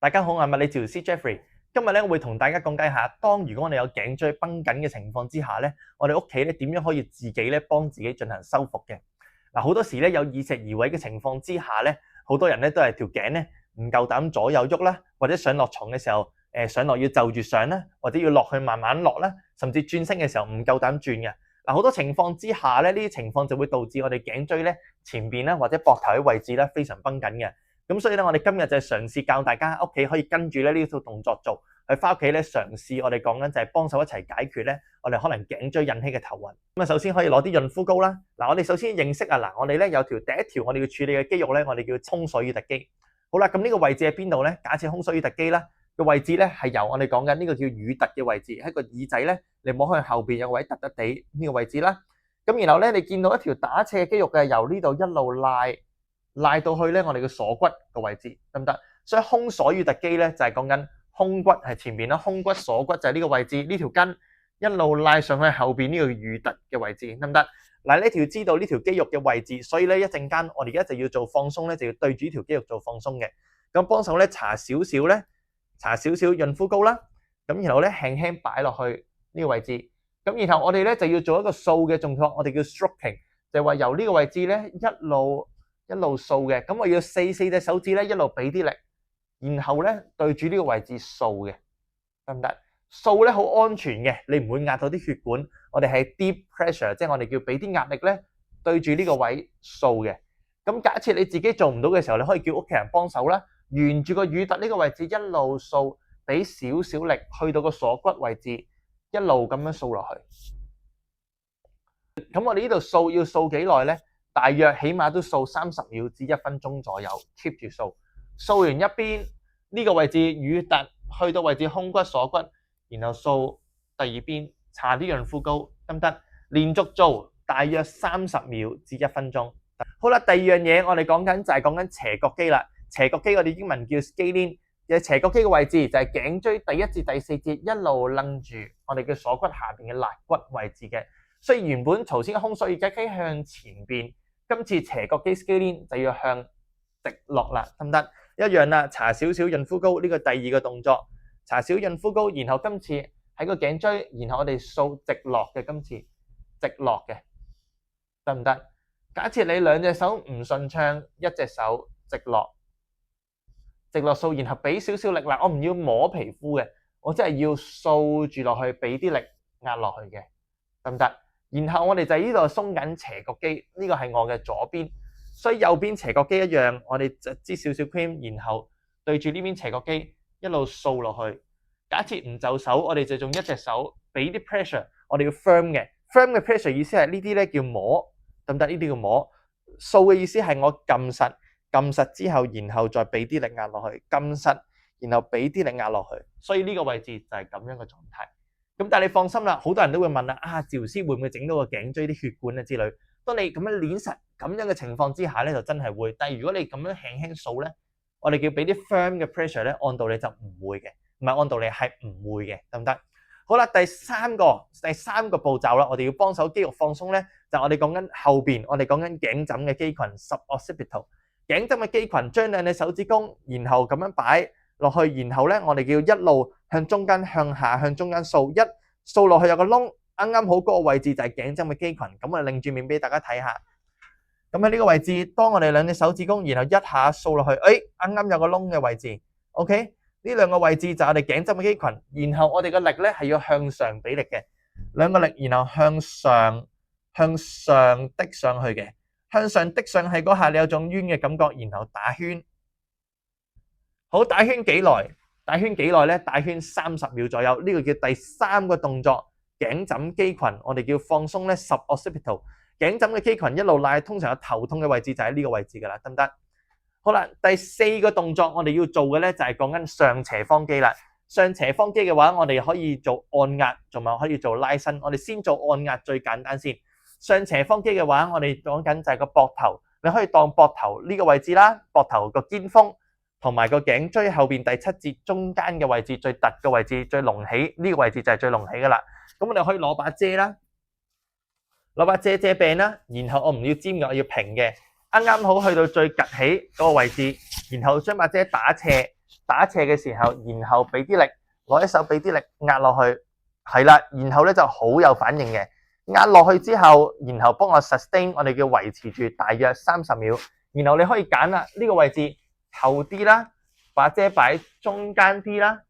大家好，我係物理治療師 Jeffrey。今日咧，我會同大家講解下，如果我哋有頸椎繃緊嘅情況之下咧，我哋屋企咧點樣可以自己咧幫自己進行修復嘅。嗱，好多時咧有移石移位嘅情況之下咧，好多人咧都係條頸咧唔夠膽左右喐啦，或者上落床嘅時候，上落要就住上啦，或者要落去慢慢落啦，甚至轉身嘅時候唔夠膽轉嘅。嗱，好多情況之下咧，呢啲情況就會導致我哋頸椎咧前邊咧或者膊頭嘅位置咧非常繃緊嘅。咁所以咧，我哋今日就係嘗試教大家屋企可以跟住咧呢套動作做，去翻屋企咧嘗試我哋講緊就係幫手一齊解決咧我哋可能頸椎引起嘅頭暈。咁啊，首先可以攞啲潤膚膏啦。嗱，我哋首先認識啊，我哋咧有第一條我哋要處理嘅肌肉咧，我哋叫胸鎖乳突肌。好啦，咁呢個位置喺邊度咧？假設胸鎖乳突肌啦嘅位置咧係由我哋講緊呢個叫乳突嘅位置，喺個耳仔咧，你摸向後邊有個位突突地呢個位置啦。咁然後咧，你見到一條打斜嘅肌肉嘅，由呢度一路拉到去咧，我哋嘅鎖骨個位置得唔得？所以胸鎖乳突肌咧就係講緊胸骨係前邊啦，胸骨鎖骨就係呢個位置，呢條筋一路拉上去後邊呢個乳突嘅位置得唔得？嗱，呢條知道呢條肌肉嘅位置，所以咧一陣間我哋而家就要做放鬆咧，就要對住呢條肌肉做放鬆嘅。咁幫手咧搽少少潤膚膏啦，咁然後咧輕輕擺落去呢個位置，咁然後我哋咧就要做一個掃嘅動作，我哋叫 stroking， 就係話由呢個位置咧一路掃嘅，咁我要四隻手指咧一路俾啲力，然後咧對住呢個位置掃嘅，得唔得？掃咧好安全嘅，你唔會壓到啲血管，我哋係 deep pressure， 即係我哋叫俾啲壓力咧對住呢個位掃嘅。咁假設你自己做唔到嘅時候，你可以叫屋企人幫手啦，沿住個乳突呢個位置一路掃，俾少少力去到個鎖骨位置，一路咁樣掃落去。咁我哋呢度掃要掃幾耐咧？大約起碼都掃30秒至1分鐘左右 ，keep 住掃。掃完一邊呢個位置乳突，去到位置胸骨鎖骨，然後掃第二邊，搽啲潤膚膏，得唔得？連續做大約30秒至1分鐘。好啦，第二樣嘢我哋講緊就係講緊斜角肌啦。斜角肌我哋英文叫 scalene， 嘅斜角肌嘅位置就係頸椎第1至第4節一路楞住我哋嘅鎖骨下邊嘅肋骨位置嘅。所以原本頭先胸鎖乳突肌向前邊。今次斜角肌 scalene 就要向直落啦，得唔得？一樣啦，搽少少潤膚膏，呢個第二個動作，搽少潤膚膏，然後今次喺個頸椎，然後我哋掃直落嘅，今次直落嘅，得唔得？假設你兩隻手唔順暢，一隻手直落掃，然後俾少少力啦，我唔要摸皮膚嘅，我真係要掃住落去，俾啲力壓落去嘅，得唔得？然後我哋就喺呢度鬆緊斜角肌，呢個係我嘅左邊，所以右邊斜角肌一樣，我哋就擠少少 cream， 然後對住呢邊斜角肌一路掃落去。假設唔就手，我哋就用一隻手俾啲 pressure， 我哋要 firm 嘅 pressure 意思係呢啲咧叫摸，得唔得？呢啲叫摸。掃嘅意思係我撳實之後，然後再俾啲力壓落去，撳實，然後俾啲力壓落去。所以呢個位置就係咁樣嘅狀態。咁但係你放心啦，好多人都會問啦，治療師會唔會整到個頸椎啲血管啊之類？當你咁樣捏實咁樣嘅情況之下咧，就真係會。但係如果你咁樣輕輕掃咧，我哋叫俾啲 firm 嘅 pressure 咧，按道理就唔會嘅，唔係按道理係唔會嘅，得唔得？好啦，第三個步驟啦，我哋要幫手肌肉放鬆咧，就係我哋講緊後邊，我哋講緊頸枕嘅肌群 suboccipital 頸枕嘅肌群，將兩隻手指公，然後咁樣擺落去，然後咧我哋叫一路向中間向下向中間掃，一掃落去有個窿，啱啱好嗰個位置就係頸枕嘅肌群。咁我哋擰住面俾大家睇下。咁喺呢個位置，當我哋兩隻手指公，然後一下掃落去，啱啱有個窿嘅位置。OK， 呢兩個位置就係我哋頸枕嘅肌群。然後我哋嘅力咧係要向上俾力嘅，兩個力，然後向上滴上去嘅，向上滴上去嗰下你有種冤嘅感覺，然後打圈。好，打圈幾耐？打圈咧？打圈30秒左右。呢個叫第三個動作，頸枕肌群，我哋叫放鬆咧 suboccipital 頸枕嘅肌群一路拉，通常有頭痛嘅位置就喺呢個位置噶啦，得唔得？好啦，第四個動作我哋要做嘅咧就係講緊上斜方肌啦。上斜方肌嘅話，我哋可以做按壓，同埋可以做拉伸。我哋先做按壓最簡單先。上斜方肌嘅話，我哋講緊就係個膊頭，你可以當膊頭呢個位置啦，膊頭個肩峰。同埋個頸椎後邊第7節中間嘅位置最突嘅位置最隆起，呢個位置就係最隆起噶啦。咁我哋可以攞把遮啦，攞把遮遮柄啦，然後我唔要尖嘅，我要平嘅，啱啱好去到最趌起嗰個位置，然後將把遮打斜，打斜嘅時候，然後俾啲力，攞一手俾啲力壓落去，係啦，然後咧就好有反應嘅。壓落去之後，然後幫我 sustain，我哋叫維持住大約30秒。然後你可以揀啦，呢個位置後啲啦，把遮擺中間啲啦，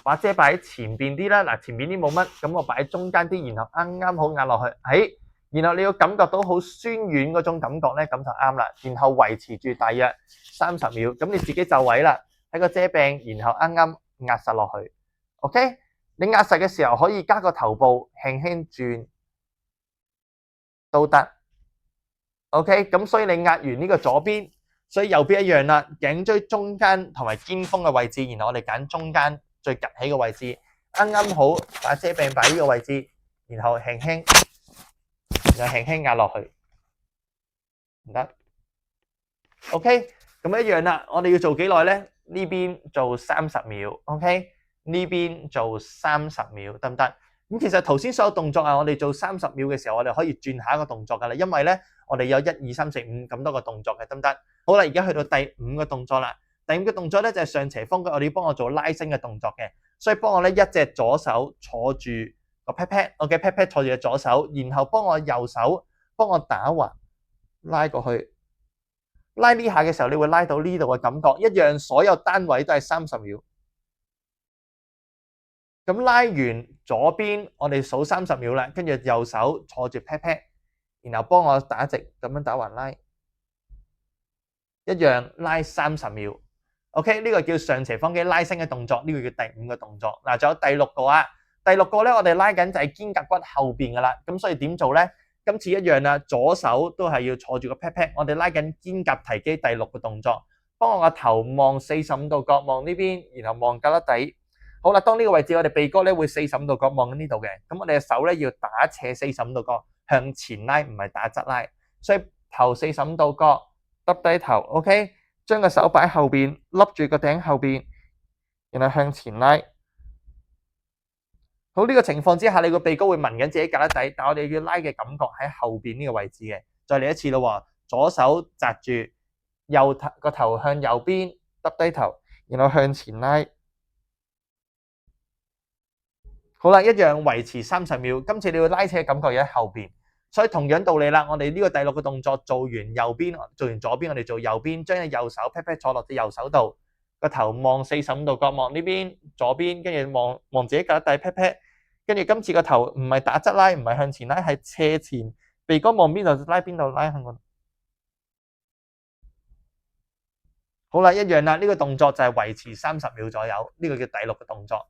把遮擺前邊啲啦。嗱，前邊啲冇乜，咁我擺中間啲，然後啱啱好壓落去，然後你要感覺到好酸軟嗰種感覺咧，咁就啱啦。然後維持住大約30秒，咁你自己就位啦，喺個遮柄，然後啱啱壓實落去。OK， 你壓實嘅時候可以加個頭部輕輕轉都得。OK， 咁所以你壓完呢個左邊，所以右邊一樣啦，頸椎中間同埋肩峰嘅位置，然後我哋揀中間最趌起嘅位置，啱啱好把遮柄擺呢個位置，然後輕輕壓落去，唔得。OK， 咁一樣啦，我哋要做幾耐呢？呢邊做30秒 ，OK， 呢邊做30秒，得唔得？咁其實頭先所有動作啊，我哋做30秒嘅時候，我哋可以轉下一個動作噶啦，因為呢，我哋有1、2、3、4、5咁多個動作嘅，得唔得？好啦，而家去到第5個動作啦。第5個動作呢，就係上斜方嘅，我哋要幫我做拉伸嘅動作嘅，所以幫我呢一隻左手坐住個 pat pat，OK， pat pat 坐住隻左手，然後幫我右手幫我打橫拉過去。拉呢下嘅時候，你會拉到呢度嘅感覺，一樣所有單位都係30秒。咁拉完左邊，我哋數30秒啦，跟住右手坐住 pat pat，然後幫我打直，咁樣打橫拉，一樣拉30秒。OK， 呢個叫上斜方肌拉伸嘅動作，呢個叫第5個動作。嗱，仲有第6個啊，第6個咧，我哋拉緊就係肩胛骨後邊噶啦，咁所以點做咧？今次一樣啦，左手都係要坐住個 pat pat，我哋拉緊肩胛提肌第6個動作，幫我個頭望45度角望呢邊，然後望胳肋底。好啦，當呢個位置我哋鼻哥咧會45度角望緊呢度嘅，咁我哋嘅手咧要打斜45度角向前拉，唔係打側拉，所以頭45度角耷低頭 ，OK， 將個手擺後邊，笠住個頂後邊，然後向前拉。好，呢個情況之下，你個鼻哥會聞緊自己胳肋底，但我哋要拉嘅感覺喺後邊呢個位置嘅。再嚟一次咯，左手紮住，右個頭向右邊，耷低頭，然後向前拉。好啦，一樣維持30秒。今次你要拉扯嘅感覺喺後邊，所以同樣道理啦。我哋呢個第6個動作做完右邊，做完左邊，我哋做右邊，將隻右手 pat pat 坐落隻右手度，個頭望45度角望呢邊左邊，跟住望自己胳肋底 pat pat。跟住今次個頭唔係打側拉，唔係向前拉，係斜前，鼻哥望邊度拉邊度拉向我。好啦，一樣啦，呢個動作就係維持30秒左右，呢個叫第6個動作。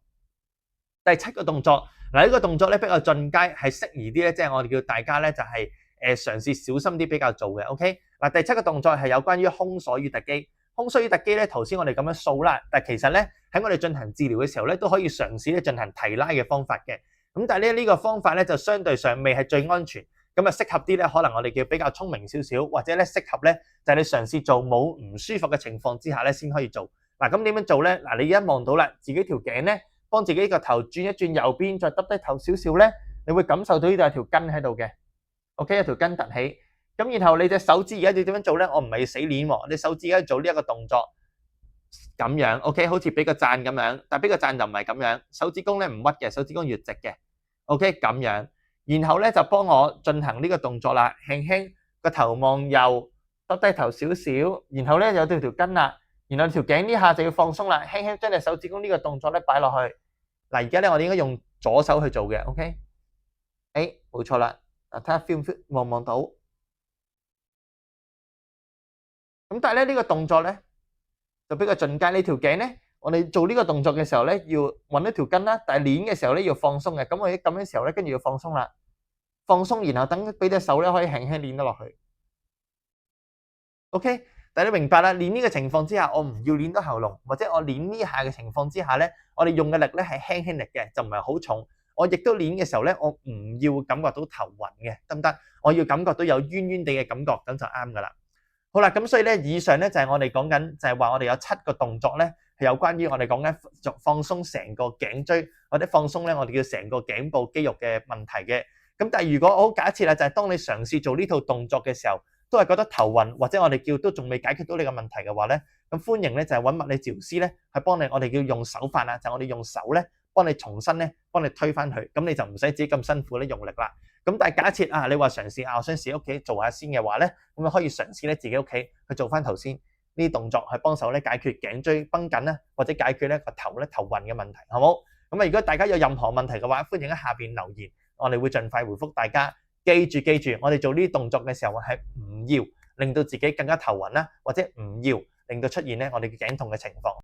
第7個動作，嗱，呢個動作咧比較進階，係適宜啲咧，即係我哋叫大家咧就係嘗試小心啲比較做嘅。OK，嗱，第7個動作係有關於胸鎖與突肌。胸鎖與突肌咧，頭先我哋咁樣掃啦，但其實咧喺我哋進行治療嘅時候咧，都可以嘗試咧進行提拉嘅方法嘅。咁但係咧呢個方法咧就相對上未係最安全，咁啊適合啲咧可能我哋叫比較聰明少少，或者咧適合咧就係你嘗試做冇唔舒服嘅情況之下咧先可以做。嗱，咁點樣做咧？嗱，你而家望到啦，自己條頸咧，幫自己個頭轉一轉右邊，再耷低頭少少咧，你會感受到呢度有條筋喺度嘅。OK， 有條筋突起。咁然後你隻手指而家要點樣做咧？我唔係死鏈喎，你手指而家做呢一個動作，咁樣 OK， 好似俾個讚咁樣，但係俾個讚就唔係咁樣，手指公咧唔屈嘅，手指公越直嘅。OK， 咁樣，然後咧就幫我進行呢個動作啦，輕輕個頭望右，耷低頭少少，然後咧有條筋啦，然後條頸呢下就要放鬆啦，輕輕將隻手指公呢個動作咧擺落去。嗱，而家咧我哋應該用左手去做嘅 ，OK， 冇錯啦，嗱，睇下 feel 唔 feel， 望唔望到？咁但係咧呢個動作咧就比較進階，呢條頸咧我哋做呢個動作嘅時候咧要揾一條筋啦，但係攣嘅時候咧要放鬆嘅，咁我哋咁嘅時候咧跟住要放鬆啦，放鬆然後等俾隻手咧可以輕輕攣得落去 ，OK。但係你明白啦，練呢個情況之下，我唔要練到喉嚨，或者我練呢下嘅情況之下咧，我哋用嘅力咧係輕輕力嘅，就唔係好重。我亦都練嘅時候咧，我唔要感覺到頭暈嘅，得唔得？我要感覺到有冤冤地嘅感覺，咁就啱噶啦。好啦，咁所以咧，以上咧就係我哋講緊，就係話我哋有7個動作咧，係有關於我哋講緊放鬆成個頸椎，或者放鬆咧我哋叫成個頸部肌肉嘅問題嘅。咁但係如果好假設啦，就係當你嘗試做呢套動作嘅時候，都係覺得頭暈，或者我哋叫都仲未解決到你嘅問題嘅話咧，咁歡迎咧就係揾物理治療師咧去幫你，我哋叫用手法啊，就係我哋用手咧幫你重新咧幫你推翻佢，咁你就唔使自己咁辛苦咧用力啦。咁但係假設啊，你話嘗試我想試屋企做下先嘅話咧，咁你可以嘗試咧自己屋企去做翻頭先呢啲動作，去幫手咧解決頸椎繃緊啦，或者解決咧個頭暈嘅問題，好冇？咁啊，如果大家有任何問題嘅話，歡迎喺下邊留言，我哋會盡快回覆大家。記住，我哋做呢啲動作嘅時候係唔要令到自己更加頭暈啦，或者唔要令到出現咧我哋嘅頸痛嘅情況。